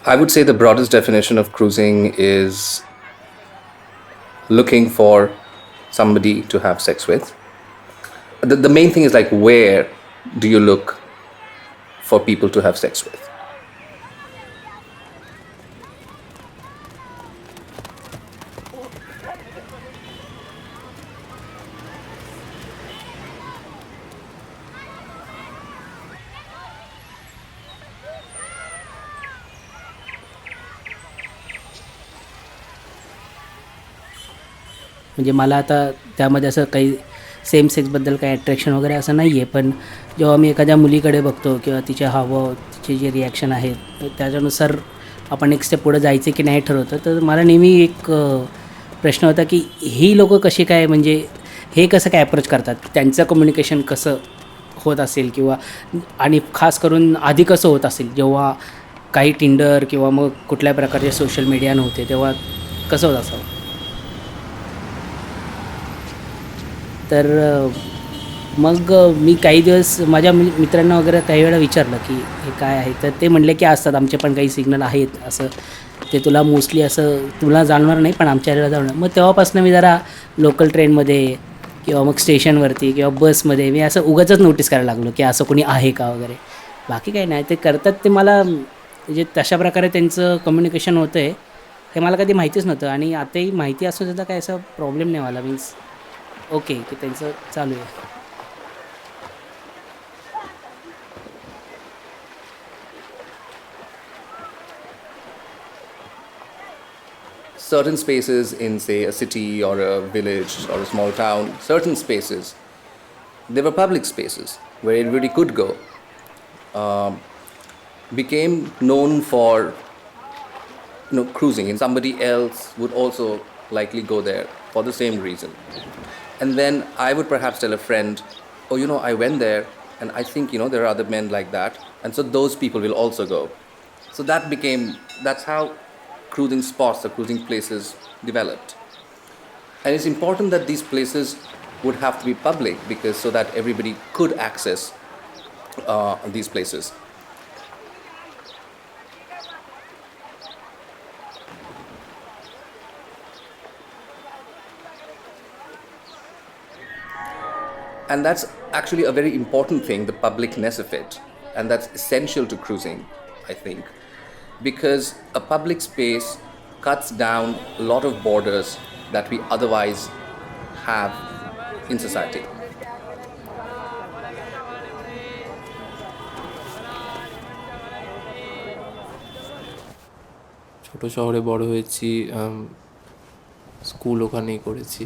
I would say the broadest definition of cruising is looking for somebody to have sex with. The main thing is like, where do you look for people to have sex with? म्हणजे मला आता त्यामध्ये असं काही same सेक्सबद्दल काही attraction वगैरे असं नाही आहे. पण जेव्हा मी एखाद्या मुलीकडे बघतो किंवा तिचे हावभाव, तिचे जे रिॲक्शन आहेत, तर त्याच्यानुसार आपण एक स्टेप पुढे जायचे की नाही ठरवतं. तर मला नेहमी एक प्रश्न होता की ही लोकं कशी काय, म्हणजे हे कसं काय अप्रोच करतात? त्यांचं कम्युनिकेशन कसं होत असेल किंवा आणि खास करून आधी कसं होत असेल, जेव्हा काही Tinder किंवा मग कुठल्या प्रकारचे सोशल मीडिया नव्हते, तेव्हा कसं होत असावं? तर मग मी काही दिवस माझ्या मित्रांना वगैरे काही वेळा विचारलं की हे काय आहे, तर ते म्हणले की असतात आमचे पण काही सिग्नल आहेत असं, ते तुला मोस्टली असं तुला जाणवणार नाही पण आमच्या एरियाला जाणवणार. मग तेव्हापासून मी जरा लोकल ट्रेनमध्ये किंवा मग स्टेशनवरती किंवा बसमध्ये मी असं उगाचच नोटीस करायला लागलो की असं कोणी आहे का वगैरे. बाकी काही नाही, ते करतात ते मला म्हणजे तशा प्रकारे त्यांचं कम्युनिकेशन होतं आहे हे मला कधी माहितीच नव्हतं. आणि आताही माहिती असून सुद्धा काही असा प्रॉब्लेम नाही मला, मीन्स ओके की त्यांचं चालू आहे. Certain spaces in, say, a city or a village or a small town, certain spaces, they were public spaces where everybody could go, became known for cruising, and somebody else would also likely go there for the same reason. And then I would perhaps tell a friend, oh, I went there and I think, there are other men like that. And so those people will also go. So that's how cruising spots or cruising places developed. And it's important that these places would have to be public, because so that everybody could access these places. And that's actually a very important thing, the publicness of it. And that's essential to cruising, I think, because a public space cuts down a lot of borders that we otherwise have in society. ছোট শহরে বড় হয়েছি, school ওখানেই করেছি।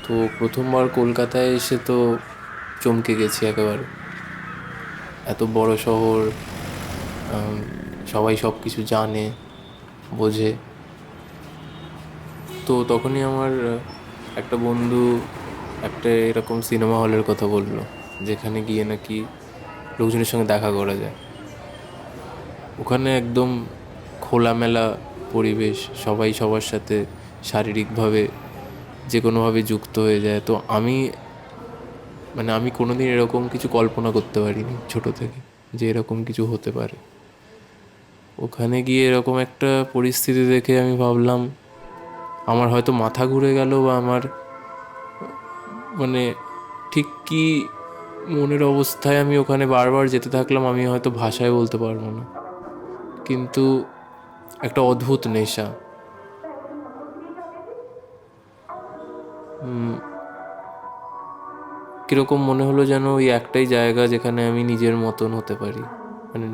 তো প্রথমবার কলকাতায় এসে তো চমকে গেছি একেবারে। এত বড় শহর, সবাই সব কিছু জানে, বোঝে। তো তখনই আমার একটা বন্ধু একটা এরকম সিনেমা হলের কথা বললো, যেখানে গিয়ে নাকি লোকজনের সঙ্গে দেখা করা যায়। ওখানে একদম খোলামেলা পরিবেশ, সবাই সবার সাথে শারীরিকভাবে যে কোনোভাবে যুক্ত হয়ে যায়। তো আমি কোনোদিন এরকম কিছু কল্পনা করতে পারিনি ছোটো থেকে, যে এরকম কিছু হতে পারে। ওখানে গিয়ে এরকম একটা পরিস্থিতি দেখে আমি ভাবলাম আমার হয়তো মাথা ঘুরে গেল, বা আমার ঠিক কী মনের অবস্থায় আমি ওখানে বারবার যেতে থাকলাম আমি হয়তো ভাষায় বলতে পারবো না, কিন্তু একটা অদ্ভুত নেশা। কীরকম মনে হলো যেন ওই একটাই জায়গা যেখানে আমি নিজের মতন হতে পারি,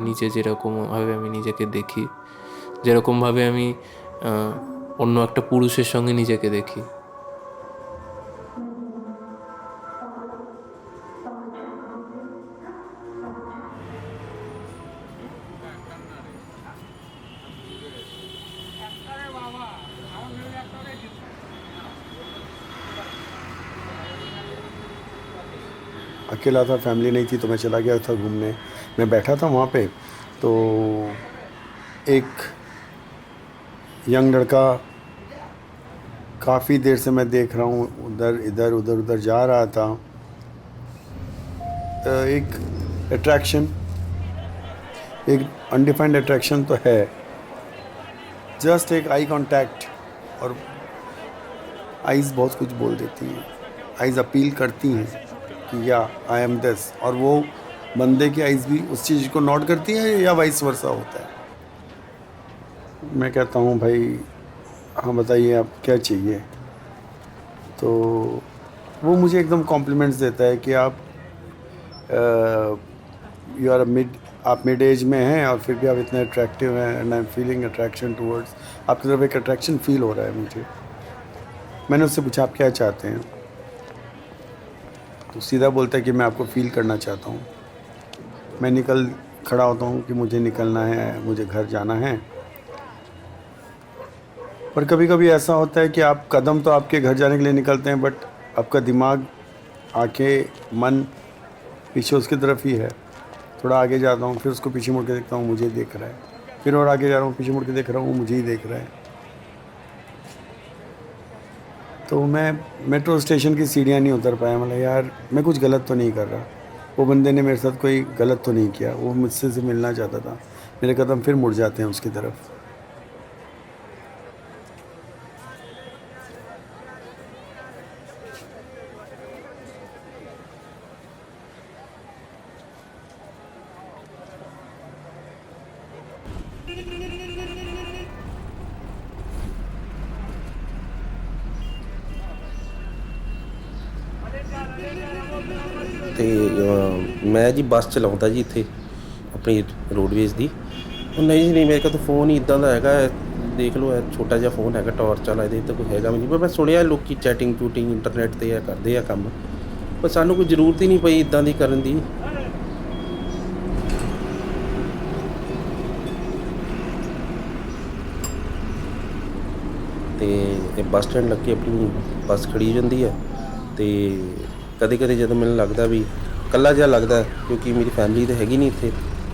নিজে যেরকমভাবে আমি নিজেকে দেখি, যেরকমভাবে আমি অন্য একটা পুরুষের সঙ্গে নিজেকে দেখি। अकेला था, फैमिली नहीं थी, तो मैं चला गया था घूमने। मैं बैठा था वहाँ पे, तो एक यंग लड़का, काफ़ी देर से मैं देख रहा हूँ, उधर जा रहा था। एक अट्रैक्शन, एक अनडिफाइंड अट्रैक्शन तो है, जस्ट एक आई कांटेक्ट, और आइज़ बहुत कुछ बोल देती हैं, आइज़ अपील करती हैं कि या आई एम दिस, और वो बंदे की आइज़ भी उस चीज़ को नोट करती हैं या वाइस वर्सा होता है। मैं कहता हूँ भाई हाँ बताइए आप क्या चाहिए, तो वो मुझे एकदम कॉम्प्लीमेंट्स देता है कि आप यू आर आप मिड एज में हैं और फिर भी आप इतने अट्रैक्टिव हैं, and I am feeling attraction towards, आपकी तरफ एक अट्रैक्शन फील हो रहा है मुझे। मैंने उससे पूछा आप क्या चाहते हैं, तो सीधा बोलता है कि मैं आपको फील करना चाहता हूँ। मैं निकल खड़ा होता हूँ कि मुझे निकलना है, मुझे घर जाना है। पर कभी कभी ऐसा होता है कि आप कदम तो आपके घर जाने के लिए निकलते हैं, बट आपका दिमाग, आंखें, मन पीछे उसकी तरफ ही है। थोड़ा आगे जाता हूँ, फिर उसको पीछे मुड़ के देखता हूँ, मुझे देख रहा है, फिर और आगे जा रहा हूँ, पीछे मुड़ के देख रहा हूँ, मुझे ही देख रहा है। तो मैं मेट्रो स्टेशन की सीढ़ियाँ नहीं उतर पाया, मतलब यार मैं कुछ गलत तो नहीं कर रहा, वो बंदे ने मेरे साथ कोई गलत तो नहीं किया, वो मुझसे से मिलना चाहता था। मेरे कदम फिर मुड़ जाते हैं उसकी तरफ। ਤੇ ਮੈਂ ਜੀ ਬੱਸ ਚਲਾਉਂਦਾ ਜੀ ਇੱਥੇ ਆਪਣੀ ਰੋਡਵੇਜ਼ ਦੀ। ਉਹ ਨਹੀਂ ਜੀ ਨਹੀਂ, ਮੇਰੇ ਕੋਲ ਤਾਂ ਫੋਨ ਹੀ ਇੱਦਾਂ ਦਾ ਹੈਗਾ ਹੈ, ਦੇਖ ਲਓ ਇਹ ਛੋਟਾ ਜਿਹਾ ਫੋਨ ਹੈਗਾ ਟਾਰਚ ਵਾਲਾ, ਇਹਦੇ ਤਾਂ ਕੋਈ ਹੈਗਾ ਵੀ ਨਹੀਂ। ਪਰ ਮੈਂ ਸੁਣਿਆ ਲੋਕੀ ਚੈਟਿੰਗ ਚੂਟਿੰਗ ਇੰਟਰਨੈਟ 'ਤੇ ਇਹ ਕਰਦੇ ਆ ਕੰਮ, ਪਰ ਸਾਨੂੰ ਕੋਈ ਜ਼ਰੂਰਤ ਹੀ ਨਹੀਂ ਪਈ ਇੱਦਾਂ ਦੀ ਕਰਨ ਦੀ। ਅਤੇ ਇਹ ਬੱਸ ਸਟੈਂਡ ਲੱਗੇ ਆਪਣੀ ਬੱਸ ਖੜੀ ਜਾਂਦੀ ਹੈ, ਅਤੇ ਕਦੇ ਕਦੇ ਜਦੋਂ ਮੈਨੂੰ ਲੱਗਦਾ ਵੀ ਇਕੱਲਾ ਜਿਹਾ ਲੱਗਦਾ, ਕਿਉਂਕਿ ਮੇਰੀ ਫੈਮਿਲੀ ਤਾਂ ਹੈਗੀ ਨਹੀਂ ਇੱਥੇ,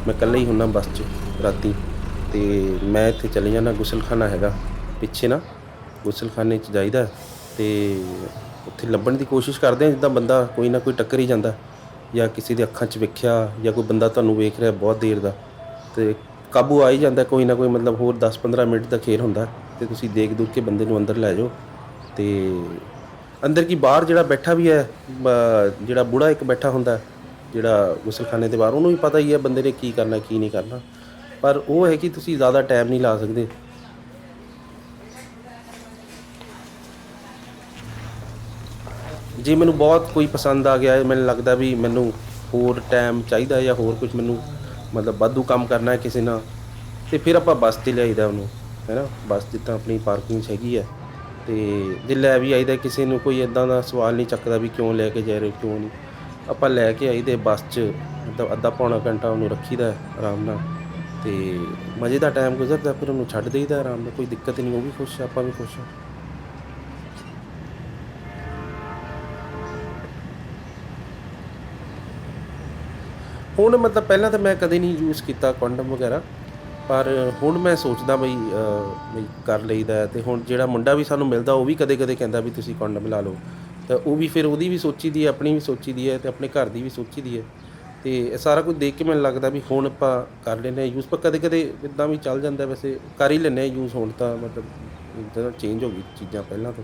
ਮੈਂ ਇਕੱਲਾ ਹੀ ਹੁੰਦਾ ਬੱਸ 'ਚ ਰਾਤੀ, ਅਤੇ ਮੈਂ ਇੱਥੇ ਚਲੇ ਜਾਂਦਾ, ਗੁਸਲਖਾਨਾ ਹੈਗਾ ਪਿੱਛੇ ਨਾ, ਗੁਸਲਖਾਨੇ 'ਚ ਜਾਈਦਾ, ਅਤੇ ਉੱਥੇ ਲੱਭਣ ਦੀ ਕੋਸ਼ਿਸ਼ ਕਰਦੇ ਹਾਂ, ਜਿੱਦਾਂ ਬੰਦਾ ਕੋਈ ਨਾ ਕੋਈ ਟੱਕਰ ਹੀ ਜਾਂਦਾ, ਜਾਂ ਕਿਸੇ ਦੇ ਅੱਖਾਂ 'ਚ ਵੇਖਿਆ, ਜਾਂ ਕੋਈ ਬੰਦਾ ਤੁਹਾਨੂੰ ਵੇਖ ਰਿਹਾ ਬਹੁਤ ਦੇਰ ਦਾ, ਅਤੇ ਕਾਬੂ ਆ ਹੀ ਜਾਂਦਾ ਕੋਈ ਨਾ ਕੋਈ, ਮਤਲਬ ਹੋਰ 10-15 ਮਿੰਟ ਦਾ ਖੇਲ ਹੁੰਦਾ, ਅਤੇ ਤੁਸੀਂ ਦੇਖ ਦੁੱਖ ਕੇ ਬੰਦੇ ਨੂੰ ਅੰਦਰ ਲੈ ਜਾਓ। ਅਤੇ ਅੰਦਰ ਕੀ ਬਾਹਰ ਜਿਹੜਾ ਬੈਠਾ ਵੀ ਹੈ, ਜਿਹੜਾ ਬੁੜਾ ਇੱਕ ਬੈਠਾ ਹੁੰਦਾ ਜਿਹੜਾ ਗੁਸਲਖਾਨੇ ਦੇ ਬਾਹਰ, ਉਹਨੂੰ ਵੀ ਪਤਾ ਹੀ ਹੈ ਬੰਦੇ ਨੇ ਕੀ ਕਰਨਾ ਕੀ ਨਹੀਂ ਕਰਨਾ, ਪਰ ਉਹ ਹੈ ਕਿ ਤੁਸੀਂ ਜ਼ਿਆਦਾ ਟਾਈਮ ਨਹੀਂ ਲਾ ਸਕਦੇ। ਜੇ ਮੈਨੂੰ ਬਹੁਤ ਕੋਈ ਪਸੰਦ ਆ ਗਿਆ, ਮੈਨੂੰ ਲੱਗਦਾ ਵੀ ਮੈਨੂੰ ਹੋਰ ਟਾਈਮ ਚਾਹੀਦਾ ਜਾਂ ਹੋਰ ਕੁਝ ਮੈਨੂੰ ਮਤਲਬ ਵਾਧੂ ਕੰਮ ਕਰਨਾ ਹੈ ਕਿਸੇ ਨਾਲ, ਅਤੇ ਫਿਰ ਆਪਾਂ ਬੱਸ 'ਤੇ ਲਿਆਈਦਾ ਉਹਨੂੰ, ਹੈ ਨਾ। ਬੱਸ ਜਿੱਦਾਂ ਆਪਣੀ ਪਾਰਕਿੰਗ 'ਚ ਹੈਗੀ ਹੈ, ਅਤੇ ਜੇ ਲੈ ਵੀ ਆਈਦਾ, ਕਿਸੇ ਨੂੰ ਕੋਈ ਇੱਦਾਂ ਦਾ ਸਵਾਲ ਨਹੀਂ ਚੱਕਦਾ ਵੀ ਕਿਉਂ ਲੈ ਕੇ ਜਾ ਰਹੇ ਹੋ ਕਿਉਂ ਨਹੀਂ, ਆਪਾਂ ਲੈ ਕੇ ਆਈਦੇ ਬੱਸ 'ਚ, ਮਤਲਬ ਅੱਧਾ ਪੌਣਾ ਘੰਟਾ ਉਹਨੂੰ ਰੱਖੀਦਾ ਆਰਾਮ ਨਾਲ, ਅਤੇ ਮਜ਼ੇ ਦਾ ਟਾਈਮ ਗੁਜ਼ਰਦਾ, ਫਿਰ ਉਹਨੂੰ ਛੱਡ ਦੇਈਦਾ ਆਰਾਮ ਨਾਲ, ਕੋਈ ਦਿੱਕਤ ਨਹੀਂ, ਉਹ ਵੀ ਖੁਸ਼, ਆਪਾਂ ਵੀ ਖੁਸ਼ ਹਾਂ। ਹੁਣ ਮਤਲਬ ਪਹਿਲਾਂ ਤਾਂ ਮੈਂ ਕਦੇ ਨਹੀਂ ਯੂਜ਼ ਕੀਤਾ ਕੋਂਡਮ ਵਗੈਰਾ, ਪਰ ਹੁਣ ਮੈਂ ਸੋਚਦਾ ਬਈ ਕਰ ਲਈਦਾ। ਅਤੇ ਹੁਣ ਜਿਹੜਾ ਮੁੰਡਾ ਵੀ ਸਾਨੂੰ ਮਿਲਦਾ, ਉਹ ਵੀ ਕਦੇ ਕਦੇ ਕਹਿੰਦਾ ਵੀ ਤੁਸੀਂ ਕੋਂਡਮ ਲਾ ਲਓ, ਤਾਂ ਉਹ ਵੀ ਫਿਰ ਉਹਦੀ ਵੀ ਸੋਚੀ ਦੀ ਹੈ, ਆਪਣੀ ਵੀ ਸੋਚੀ ਦੀ ਹੈ, ਅਤੇ ਆਪਣੇ ਘਰ ਦੀ ਵੀ ਸੋਚੀ ਦੀ ਹੈ, ਅਤੇ ਇਹ ਸਾਰਾ ਕੁਝ ਦੇਖ ਕੇ ਮੈਨੂੰ ਲੱਗਦਾ ਵੀ ਹੁਣ ਆਪਾਂ ਕਰ ਲੈਂਦੇ ਹਾਂ ਯੂਜ਼। ਪਰ ਕਦੇ ਕਦੇ ਇੱਦਾਂ ਵੀ ਚੱਲ ਜਾਂਦਾ, ਵੈਸੇ ਕਰ ਹੀ ਲੈਂਦੇ ਹਾਂ ਯੂਜ਼। ਹੁਣ ਤਾਂ ਮਤਲਬ ਇੱਦਾਂ ਚੇਂਜ ਹੋ ਗਈ ਚੀਜ਼ਾਂ ਪਹਿਲਾਂ ਤੋਂ।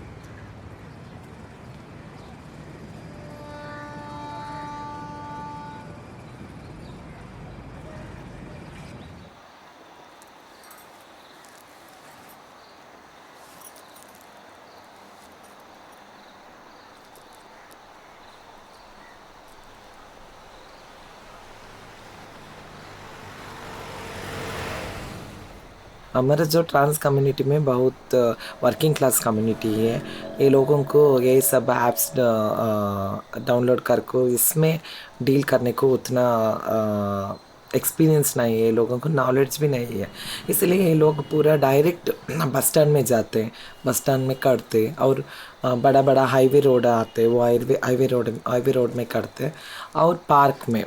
हमारा जो ट्रांस कम्युनिटी में बहुत वर्किंग क्लास कम्युनिटी है, ये लोगों को ये सब ऐप्स डाउनलोड करके इसमें डील करने को उतना एक्सपीरियंस नहीं है, ये लोगों को नॉलेज भी नहीं है, इसलिए ये लोग पूरा डायरेक्ट बस स्टैंड में जाते हैं, बस स्टैंड में करते, और बड़ा बड़ा हाईवे रोड आते, वो हाईवे रोड में करते, और पार्क में।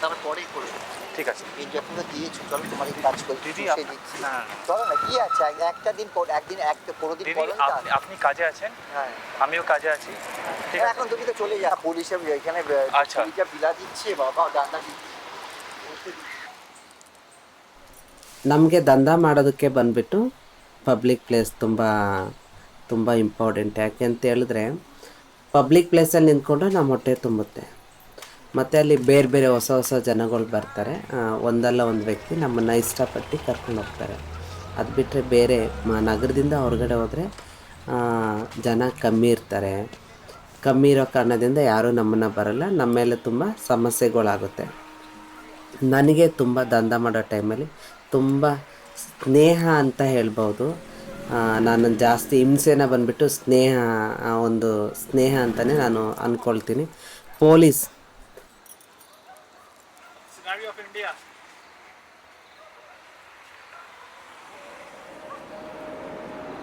তারপরেই করে দেবো। ঠিক আছে এই যতটা দিয়েছো চলো তোমার এই কাজ করে দিদি, চুষে দিচ্ছি। না চলো না কি আছে একটা দিন পর একদিন একটা কোনোদিন দিদি, করো না। আপনি কাজে আছেন, হ্যাঁ আমিও কাজে আছি, ঠিক আছে। এখন তুমি তো চলে যা পুলিশে এখানে আচ্ছা। পুলিশে বিলা দিচ্ছে বাবা ডান্ডা দিচ্ছে। ನಮಗೆ ದಂಧ ಮಾಡೋದಕ್ಕೆ ಬಂದುಬಿಟ್ಟು ಪಬ್ಲಿಕ್ ಪ್ಲೇಸ್ ತುಂಬ ತುಂಬ ಇಂಪಾರ್ಟೆಂಟ್. ಯಾಕೆ ಅಂತ ಹೇಳಿದ್ರೆ ಪಬ್ಲಿಕ್ ಪ್ಲೇಸಲ್ಲಿ ನಿಂತ್ಕೊಂಡ್ರೆ ನಮ್ಮ ಹೊಟ್ಟೆ ತುಂಬುತ್ತೆ. ಮತ್ತು ಅಲ್ಲಿ ಬೇರೆ ಬೇರೆ ಹೊಸ ಹೊಸ ಜನಗಳು ಬರ್ತಾರೆ. ಒಂದಲ್ಲ ಒಂದು ವ್ಯಕ್ತಿ ನಮ್ಮನ್ನು ಇಷ್ಟಪಟ್ಟು ಕರ್ಕೊಂಡು ಹೋಗ್ತಾರೆ. ಅದು ಬಿಟ್ಟರೆ ಬೇರೆ ನಗರದಿಂದ ಹೊರಗಡೆ ಹೋದರೆ ಜನ ಕಮ್ಮಿ ಇರ್ತಾರೆ. ಕಮ್ಮಿ ಇರೋ ಕಾರಣದಿಂದ ಯಾರೂ ನಮ್ಮನ್ನು ಬರಲ್ಲ. ನಮ್ಮ ಮೇಲೆ ತುಂಬ ಸಮಸ್ಯೆಗಳಾಗುತ್ತೆ. ನನಗೆ ತುಂಬ ದಂಧ ಮಾಡೋ ಟೈಮಲ್ಲಿ ತುಂಬ ಸ್ನೇಹ ಅಂತ ಹೇಳ್ಬೋದು. ನಾನು ಜಾಸ್ತಿ ಹಿಂಸೆನ ಬಂದುಬಿಟ್ಟು ಒಂದು ಸ್ನೇಹ ಅಂತಲೇ ನಾನು ಅಂದ್ಕೊಳ್ತೀನಿ. ಪೊಲೀಸ್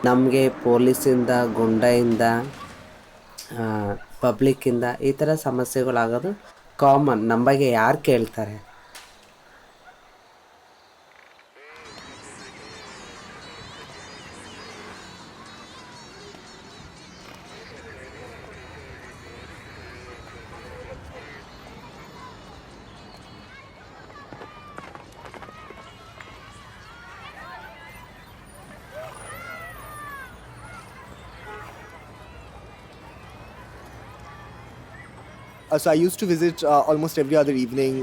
ನಮಗೆ ಪೊಲೀಸಿಂದ, ಗುಂಡಾಯಿಂದ, ಪಬ್ಲಿಕ್ಕಿಂದ ಈ ಥರ ಸಮಸ್ಯೆಗಳಾಗೋದು ಕಾಮನ್. ನಮ್ಮ ಬಗ್ಗೆ ಯಾರು ಕೇಳ್ತಾರೆ? So I used to visit almost every other evening,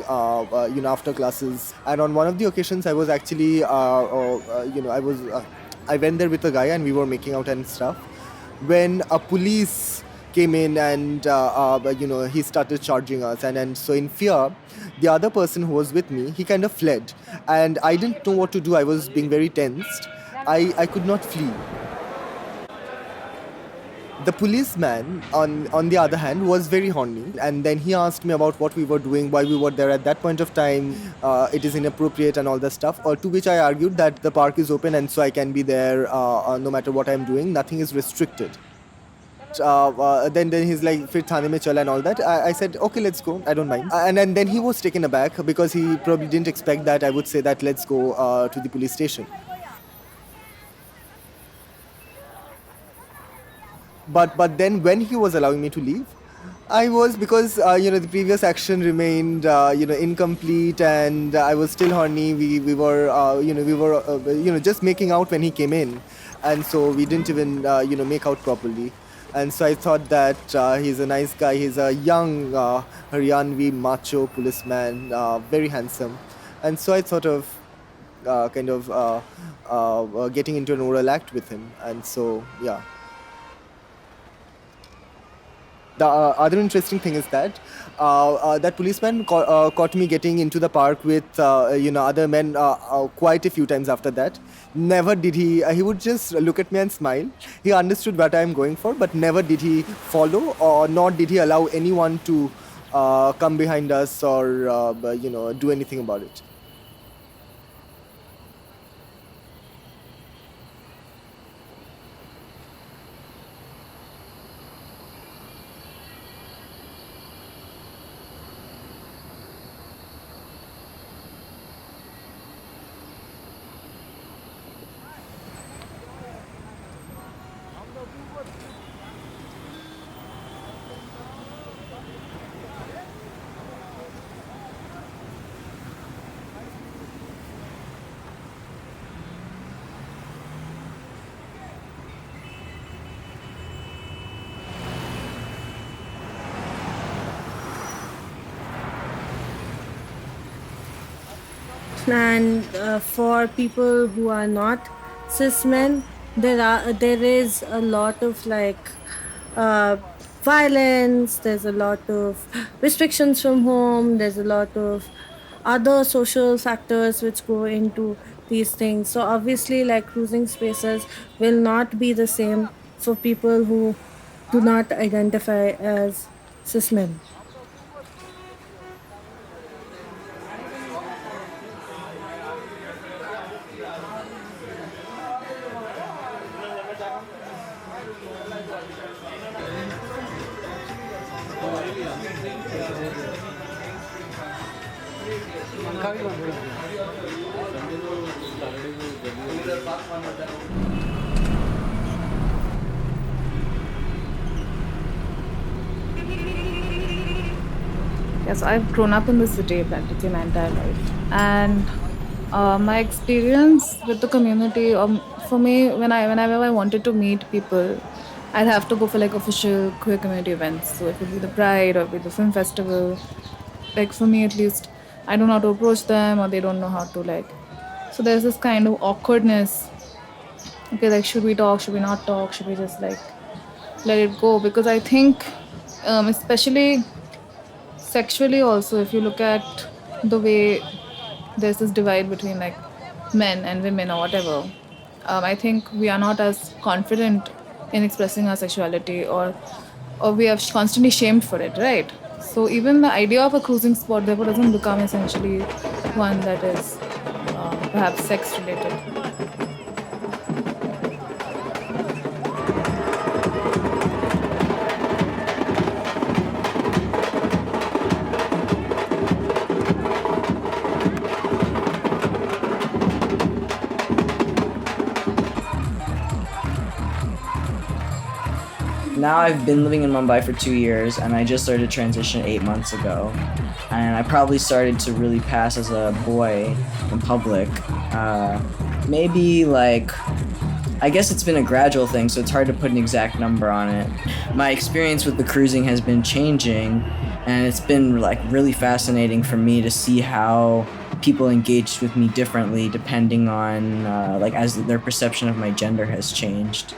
after classes. And on one of the occasions, I was actually, I went there with a guy and we were making out and stuff. When a police came in and, he started charging us. And so in fear, the other person who was with me, he kind of fled. And I didn't know what to do. I was being very tensed. I could not flee. The policeman, on the other hand, was very horny, and then he asked me about what we were doing, why we were there at that point of time, it is inappropriate and all that stuff, to which I argued that the park is open and so I can be there no matter what I'm doing, nothing is restricted. Then he's like, "Fir thane mein chala," and all that. I said, "Okay, let's go. I don't mind." And then he was taken aback because he probably didn't expect that I would say that let's go to the police station. But then when he was allowing me to leave, I was, because the previous action remained incomplete, and I was still horny. We were just making out when he came in, and so we didn't even make out properly. And so I thought that he's a nice guy. He's a young Haryanvi macho policeman, very handsome, and so I thought of getting into an oral act with him. And so yeah. The other interesting thing is that that policeman caught me getting into the park with other men quite a few times after that. Never did he would just look at me and smile. He understood what I am going for, but never did he follow, or nor did he allow anyone to come behind us or do anything about it. And for people who are not cis men, there is a lot of violence. There's a lot of restrictions from home. There's a lot of other social factors which go into these things. So obviously, cruising spaces will not be the same for people who do not identify as cis men. Yes, I've grown up in the city practically my entire life, and my experience with the community. For me, whenever I wanted to meet people, I'd have to go for like official queer community events. So it would be the Pride or be the film festival. Like for me at least, I don't know how to approach them, or they don't know how to like. So there's this kind of awkwardness. Okay, like should we talk? Should we not talk? Should we just like let it go? Because I think, especially sexually also, if you look at the way there's this divide between like men and women or whatever, I think we are not as confident in expressing our sexuality, or we are constantly shamed for it, right? So even the idea of a cruising spot therefore doesn't become essentially one that is perhaps sex related. Now I've been living in Mumbai for 2 years, and I just started to transition 8 months ago. And I probably started to really pass as a boy in public. Maybe like, I guess it's been a gradual thing, so it's hard to put an exact number on it. My experience with the cruising has been changing, and it's been like really fascinating for me to see how people engaged with me differently depending on like as their perception of my gender has changed.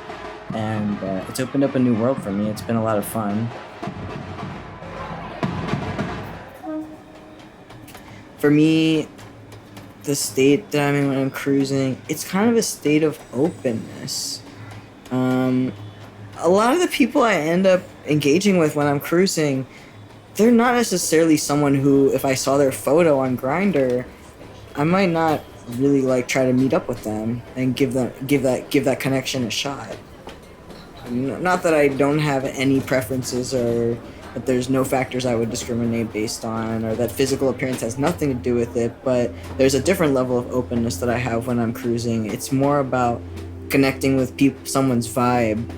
And it's opened up a new world for me. It's been a lot of fun. For me, the state that I'm in when I'm cruising, it's kind of a state of openness. A lot of the people I end up engaging with when I'm cruising, they're not necessarily someone who, if I saw their photo on Grindr, I might not really like try to meet up with them and give that connection a shot. Not that I don't have any preferences or that there's no factors I would discriminate based on or that physical appearance has nothing to do with it, but there's a different level of openness that I have when I'm cruising. It's more about connecting with someone's vibe.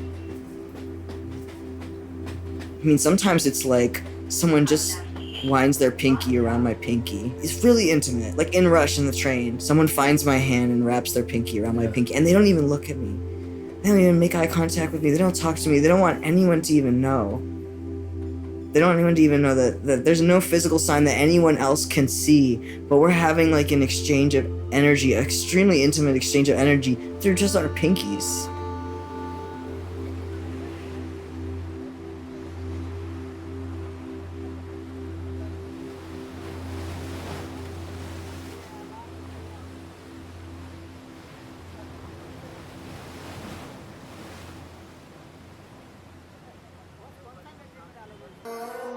I mean, sometimes it's like someone just winds their pinky around my pinky. It's really intimate. Like in Rush in the train, someone finds my hand and wraps their pinky around my pinky, and they don't even look at me. They don't even make eye contact with me. They don't talk to me. They don't want anyone to even know. They don't want anyone to even know that there's no physical sign that anyone else can see, but we're having like an exchange of energy, extremely intimate exchange of energy through just our pinkies.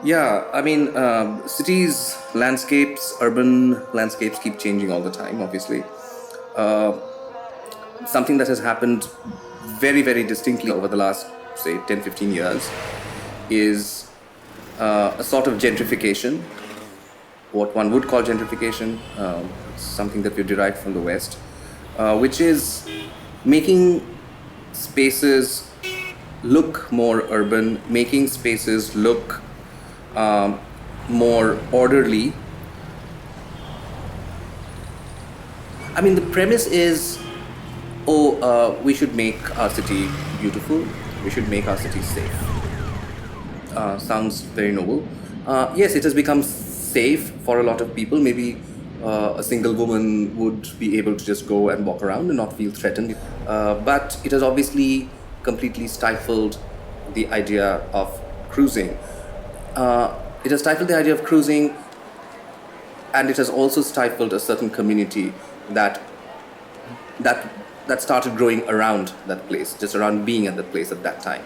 Yeah, I mean, cities, landscapes, urban landscapes keep changing all the time, obviously. Something that has happened very, very distinctly over the last, say, 10, 15 years is a sort of gentrification, what one would call gentrification, something that we've derived from the West, which is making spaces look more urban, making spaces look more orderly. I mean, the premise is, we should make our city beautiful, we should make our city safe. Sounds very noble. Yes, it has become safe for a lot of people. Maybe a single woman would be able to just go and walk around and not feel threatened. But it has obviously completely stifled the idea of cruising. It has stifled the idea of cruising, and it has also stifled a certain community that started growing around that place, just around being at that place at that time.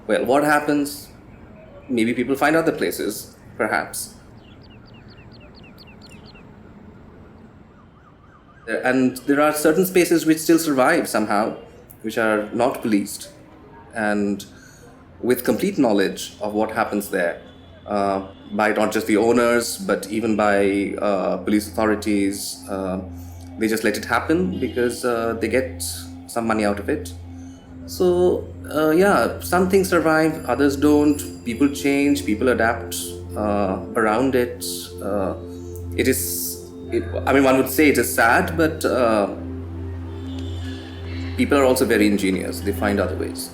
Well, what happens? Maybe people find other places, perhaps. And there are certain spaces which still survive somehow, which are not policed, and with complete knowledge of what happens there, by not just the owners but even by police authorities. They just let it happen because they get some money out of it. So yeah, some things survive, others don't. People change, people adapt around it. One would say it is sad, but people are also very ingenious. They find other ways.